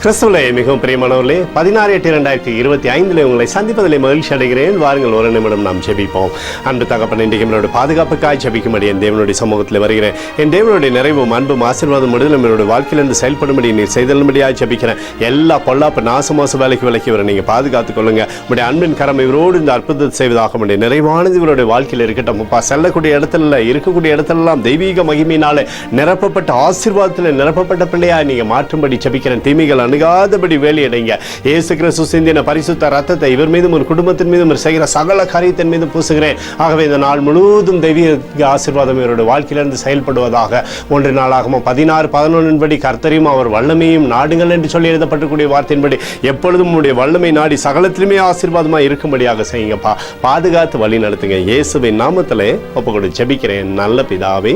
கிறிஸ்துவிலே மிகவும் பிரியமானவர்களே, 16/8/2025 உங்களை சந்திப்பதிலே மகிழ்ச்சி அடைகிறேன். வாருங்கள், ஒரு நிமிடம் நாம் ஜெபிப்போம். அன்பு தகப்பன், இன்றைக்கு என்னுடைய பாதுகாப்புக்காய் ஜெபிக்கும்படி என் தேவனுடைய சமூகத்தில் வருகிறேன். என் தேவனுடைய நிறைவும் அன்பும் ஆசீர்வாதம் விடுதலும் என்னுடைய வாழ்க்கையிலிருந்து செயல்படும்படி நீர் செய்தலும்படியாக ஜெபிக்கிறேன். எல்லா பொல்லாப்பு நாசமோச வேலைக்கு விலக்கி வர நீங்கள் பாதுகாத்துக் கொள்ளுங்க. உடைய அன்பின் கரம் இவரோடு இந்த அற்புதத்தை செய்வதாக முடியும். நிறைவானது இவருடைய வாழ்க்கையில் இருக்கட்டும். அப்பா, செல்லக்கூடிய இடத்துல இருக்கக்கூடிய இடத்துலலாம் தெய்வீக மகிமையினாலே நிரப்பப்பட்ட ஆசீர்வாதத்தில் நிரப்பப்பட்ட பிள்ளையாக நீங்கள் மாற்றும்படி ஜெபிக்கிறேன். தீமைகள் அணுகாதபடி வேலையடைங்க. இயேசு கிறிஸ்து சிந்தின பரிசுத்த ரத்தத்தை இவர் மீதும் ஒரு குடும்பத்தின் மீதும் செய்கிற சகல காரியத்தின் மீதும் பூசுகிறேன். ஆகவே இந்த நாள் முழுவதும் தெய்வீக ஆசீர்வாதம் இவருடைய வாழ்க்கையிலிருந்து செயல்படுவதாக. 1 நாளாகமம் 16:11 படி கர்த்தரையும் அவர் வல்லமையும் நாடுங்கள் என்று சொல்லி எழுதப்பட்டிருக்கூடிய வார்த்தையின்படி எப்பொழுதும் உடைய வல்லமை நாடி சகலத்திலுமே ஆசீர்வாதமாக இருக்கும்படியாக செய்யுங்கப்பா. பாதுகாத்து வழி நடத்துங்க. இயேசுவின் நாமத்திலே ஒப்புக்கொடு ஜெபிக்கிறேன் நல்ல பிதாவே,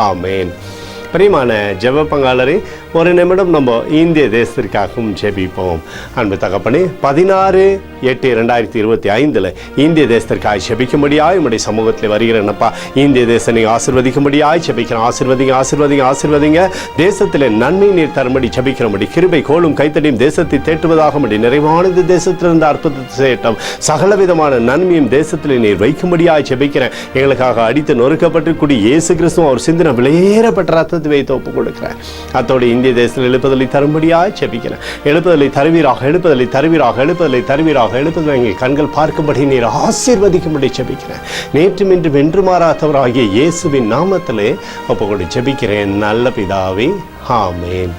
ஆமேன். பிரியமான ஜெப பங்காளரே, ஒரு நிமிடம் நம்ம இந்திய தேசத்திற்காகவும் ஜெபிப்போம். அன்பு தகப்பனே, 16/8/2025 இந்திய தேசத்திற்காக ஜெபிக்கும்படியாய் உடைய சமூகத்தில் வருகிறேன்னப்பா. இந்திய தேசம் நீங்கள் ஆசீர்வதிக்கும்படியாய் ஜெபிக்கிறேன். ஆசீர்வதிங்க. தேசத்தில் நன்மை நீர் தரும்படி ஜெபிக்கிறபடி கிருபை கோலும் கைத்தடியும் தேசத்தை தேற்றுவதாக முடியும். நிறைவானது தேசத்திலிருந்து அற்புதத்தை செய்யட்டும். சகலவிதமான நன்மையும் தேசத்தில் நீர் வைக்கும்படியாய் ஜெபிக்கிறேன். எங்களுக்காக அடித்து நொறுக்கப்பட்டு கூடிய இயேசு கிறிஸ்துவும் அவர் சிந்தின விலையேறப்பட்ட ரத்தத்தை வைத்து ஒப்புக் கொடுக்கிறேன். அத்தோடு இந்திய தேசத்தில் எழுப்புதலை தரும்படியாக ஜெபிக்கிறேன். எழுப்புதலை தருவீராக எங்கள் கண்கள் பார்க்கும்படி நீர் ஆசீர்வதிக்கும்படி ஜெபிக்கிறேன். நேற்றும் இன்றும் என்று மாறாதவராகிய இயேசுவின் நாமத்திலே ஒப்புக்கொண்டு ஜெபிக்கிறேன் நல்ல பிதாவே, ஆமேன்.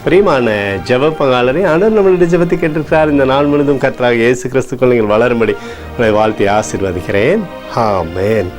பிரியமான ஜெப பங்காளரே, ஆனால் நம்மளுடைய ஜெபத்தை கேட்டிருக்கிறார். இந்த நாள் முழுவதும் கர்த்தராகிய இயேசு கிறிஸ்துக்குள் நீங்கள் வளரும்படி உங்களை வாழ்த்தி ஆசீர்வதிக்கிறேன். ஆமேன்.